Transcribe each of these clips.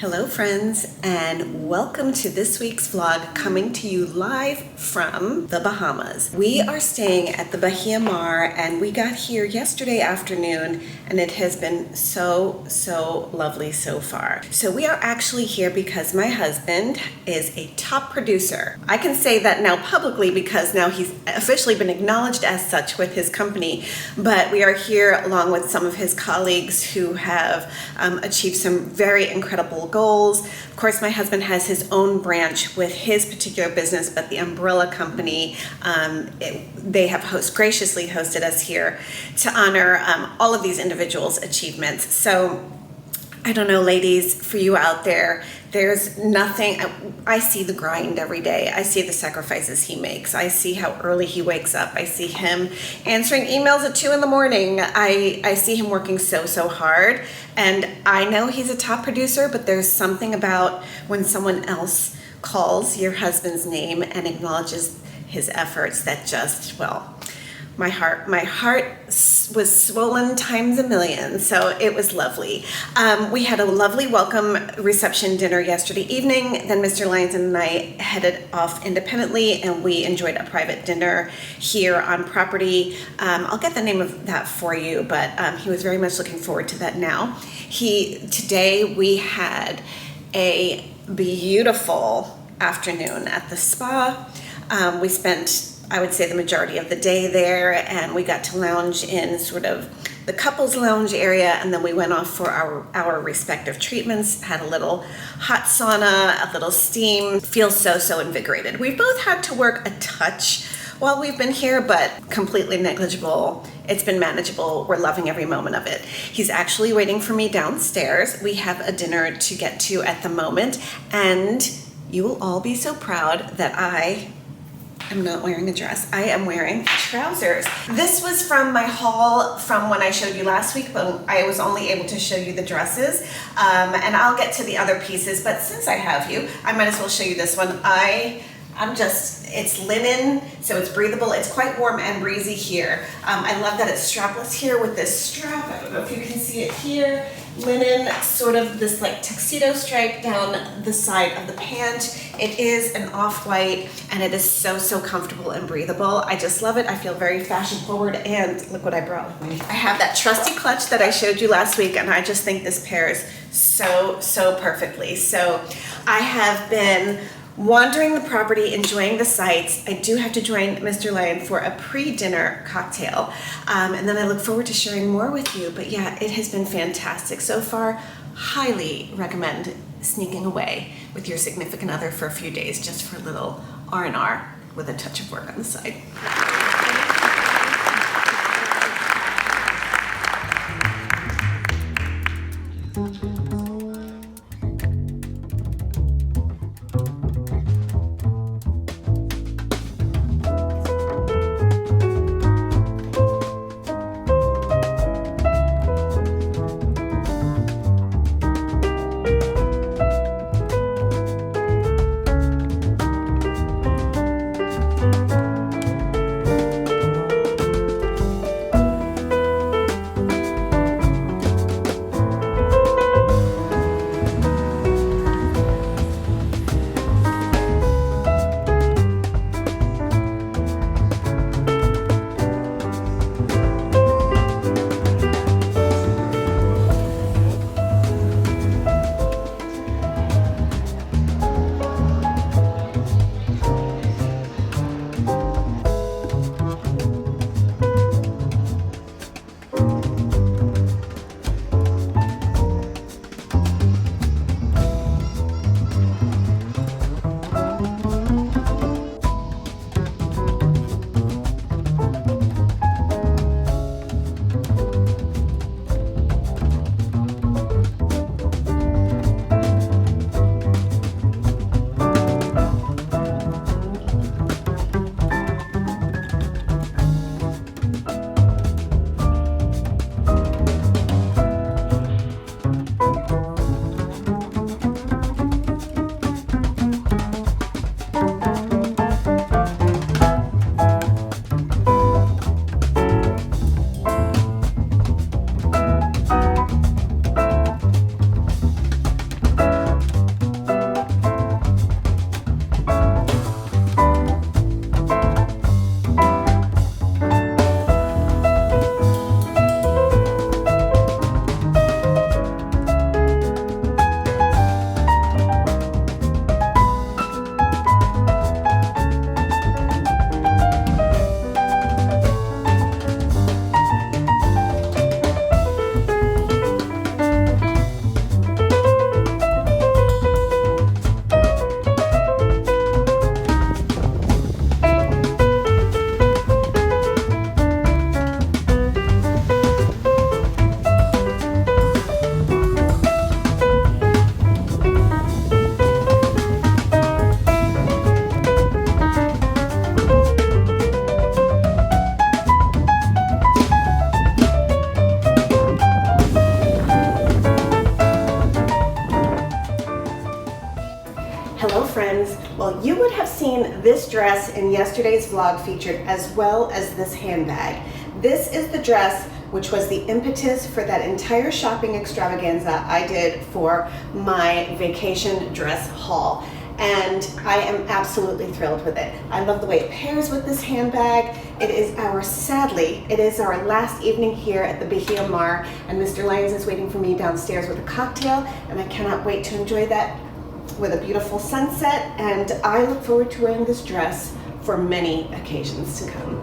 Hello friends, and welcome to this week's vlog coming to you live from the Bahamas. We are staying at the Baha Mar and we got here yesterday afternoon and it has been so lovely so far. So we are actually here because my husband is a top producer. I can say that now publicly because now he's officially been acknowledged as such with his company, but we are here along with some of his colleagues who have achieved some very incredible goals. Of course, my husband has his own branch with his particular business, but the umbrella company, they have graciously hosted us here to honor all of these individuals' achievements. So I don't know, ladies, for you out there, there's nothing, I see the grind every day. I see the sacrifices he makes. I see how early he wakes up. I see him answering emails at 2 in the morning. I see him working so hard. And I know he's a top producer, but there's something about when someone else calls your husband's name and acknowledges his efforts that just, well, my heart was swollen times a million, so it was lovely. We had a lovely welcome reception dinner yesterday evening. Then Mr. Lyons and I headed off independently and we enjoyed a private dinner here on property. I'll get the name of that for you, but he was very much looking forward to that now. Today we had a beautiful afternoon at the spa. We spent, I would say, the majority of the day there, and we got to lounge in sort of the couples lounge area, and then we went off for our respective treatments, had a little hot sauna, a little steam. Feel so invigorated. We've both had to work a touch while we've been here, but completely negligible. It's been manageable. We're loving every moment of it. He's actually waiting for me downstairs. We have a dinner to get to at the moment, and you will all be so proud that I'm not wearing a dress. I am wearing trousers. This was from my haul from when I showed you last week, but I was only able to show you the dresses. And I'll get to the other pieces, but since I have you, I might as well show you this one. It's linen, so it's breathable. It's quite warm and breezy here. I love that it's strapless here with this strap. I don't know if you can see it here. Linen, sort of this like tuxedo stripe down the side of the pant. It is an off-white and it is so comfortable and breathable. I just love it. I feel very fashion forward, and look what I brought with me. I have that trusty clutch that I showed you last week, and I just think this pairs so perfectly. So I have been wandering the property, enjoying the sights. I do have to join Mr. Lyon for a pre-dinner cocktail, and then I look forward to sharing more with you. But yeah, it has been fantastic so far. Highly recommend sneaking away with your significant other for a few days, just for a little R&R with a touch of work on the side. Hello friends. Well, you would have seen this dress in yesterday's vlog featured, as well as this handbag. This is the dress which was the impetus for that entire shopping extravaganza I did for my vacation dress haul. And I am absolutely thrilled with it. I love the way it pairs with this handbag. Sadly, it is our last evening here at the Baha Mar, and Mr. Lyons is waiting for me downstairs with a cocktail, and I cannot wait to enjoy that with a beautiful sunset, and I look forward to wearing this dress for many occasions to come.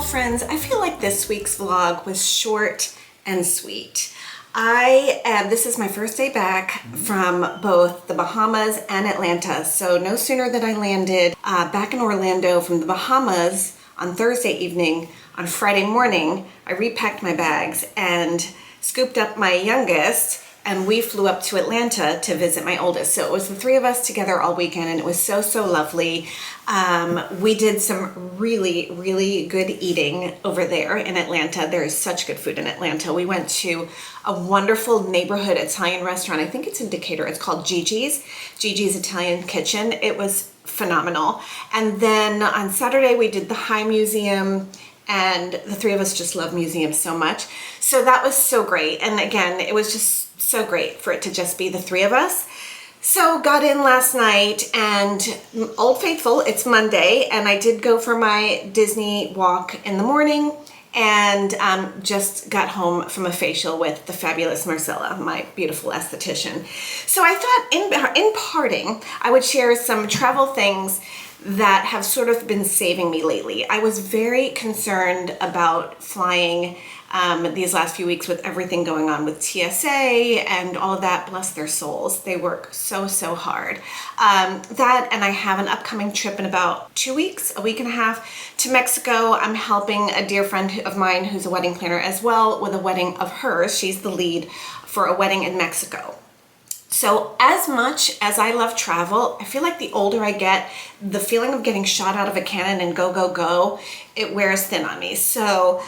Friends, I feel like this week's vlog was short and sweet. This is my first day back from both the Bahamas and Atlanta. So no sooner than I landed back in Orlando from the Bahamas on Thursday evening, on Friday morning, I repacked my bags and scooped up my youngest, and we flew up to Atlanta to visit my oldest. So it was the three of us together all weekend, and it was so lovely. We did some really good eating over there in Atlanta. There is such good food in Atlanta. We went to a wonderful neighborhood Italian restaurant. I think it's in Decatur. It's called Gigi's Italian Kitchen. It was phenomenal. And then on Saturday we did the High Museum, and the three of us just love museums so much. So that was so great. And again, it was just so great for it to just be the three of us. So got in last night, and Old Faithful, it's Monday, and I did go for my Disney walk in the morning, and just got home from a facial with the fabulous Marcella, my beautiful esthetician. So I thought in parting, I would share some travel things that have sort of been saving me lately. I was very concerned about flying these last few weeks with everything going on with TSA and all of that. Bless their souls. They work so hard. That, and I have an upcoming trip in about 2 weeks, a week and a half, to Mexico. I'm helping a dear friend of mine who's a wedding planner as well with a wedding of hers. She's the lead for a wedding in Mexico. So as much as I love travel, I feel like the older I get, the feeling of getting shot out of a cannon and go, it wears thin on me. So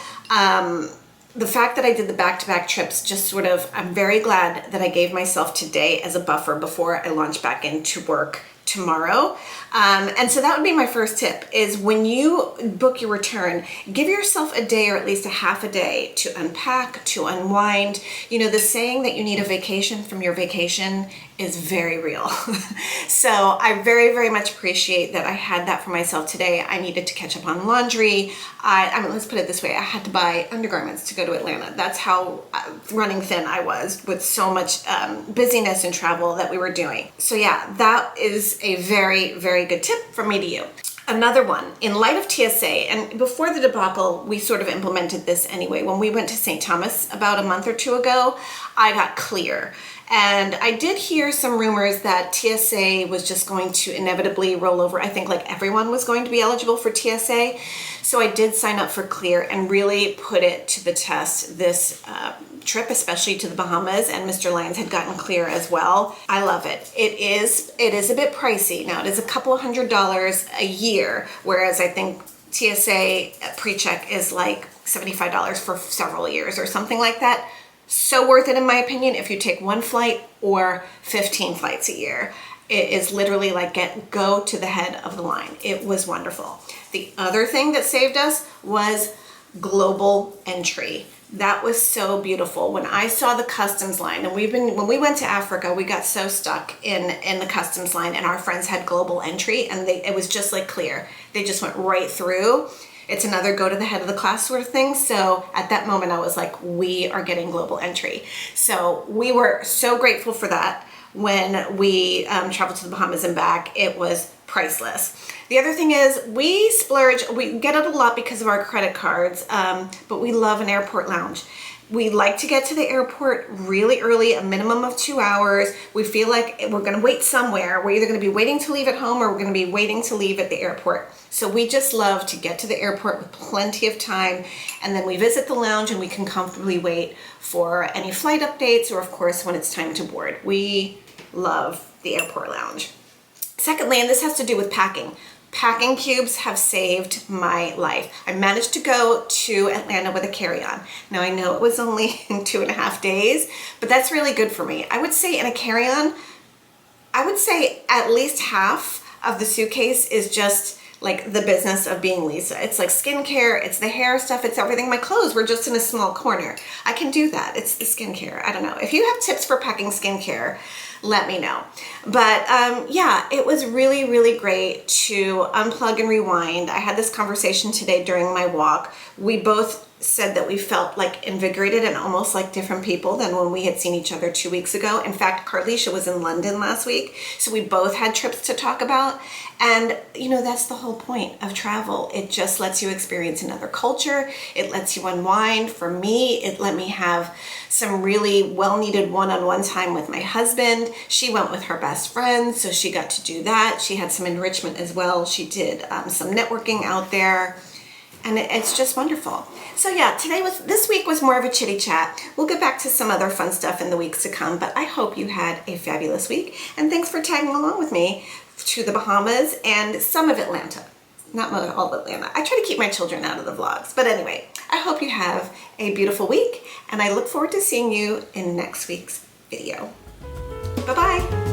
the fact that I did the back-to-back trips just sort of, I'm very glad that I gave myself today as a buffer before I launch back into work tomorrow. And so that would be my first tip, is when you book your return, give yourself a day or at least a half a day to unpack, to unwind. You know, the saying that you need a vacation from your vacation is very real. So I very much appreciate that I had that for myself today. I needed to catch up on laundry. I mean, let's put it this way. I had to buy undergarments to go to Atlanta. That's how running thin I was with so much busyness and travel that we were doing. So yeah, that is a very good tip from me to you. Another one, in light of TSA, and before the debacle, we sort of implemented this anyway. When we went to St. Thomas about a month or two ago, I got clear. And I did hear some rumors that TSA was just going to inevitably roll over. I think like everyone was going to be eligible for TSA. So I did sign up for Clear and really put it to the test this trip, especially to the Bahamas, and Mr. Lyons had gotten Clear as well. I love it. It is a bit pricey. Now it is a couple of $100s a year, whereas I think TSA pre-check is like $75 for several years or something like that. So worth it in my opinion if you take one flight or 15 flights a year. It is literally like go to the head of the line. It was wonderful. The other thing that saved us was global entry. That was so beautiful. When I saw the customs line, and when we went to Africa, we got so stuck in the customs line, and our friends had global entry, and it was just like Clear. They just went right through. It's another go to the head of the class sort of thing. So at that moment I was like, we are getting global entry. So we were so grateful for that. When we traveled to the Bahamas and back, it was priceless. The other thing is we get it a lot because of our credit cards, but we love an airport lounge. We like to get to the airport really early, a minimum of 2 hours. We feel like we're gonna wait somewhere. We're either gonna be waiting to leave at home or we're gonna be waiting to leave at the airport. So we just love to get to the airport with plenty of time, and then we visit the lounge and we can comfortably wait for any flight updates or of course when it's time to board. We love the airport lounge. Secondly, and this has to do with packing. Packing cubes have saved my life. I managed to go to Atlanta with a carry-on. Now I know it was only 2.5 days, but that's really good for me. I would say in a carry-on, I would say at least half of the suitcase is just like the business of being Lisa. It's like skincare, it's the hair stuff, it's everything. My clothes were just in a small corner. I can do that. It's the skincare. I don't know. If you have tips for packing skincare, let me know. But yeah, it was really, really great to unplug and rewind. I had this conversation today during my walk. We both said that we felt like invigorated and almost like different people than when we had seen each other 2 weeks ago. In fact, Carlisha was in London last week, so we both had trips to talk about. And you know, that's the whole point of travel. It just lets you experience another culture. It lets you unwind. For me, it let me have some really well-needed one-on-one time with my husband. She went with her best friend, so she got to do that. She had some enrichment as well. She did some networking out there. And it's just wonderful. So yeah, this week was more of a chitty chat. We'll get back to some other fun stuff in the weeks to come, but I hope you had a fabulous week. And thanks for tagging along with me to the Bahamas and some of Atlanta. Not all of Atlanta. I try to keep my children out of the vlogs. But anyway, I hope you have a beautiful week, and I look forward to seeing you in next week's video. Bye-bye.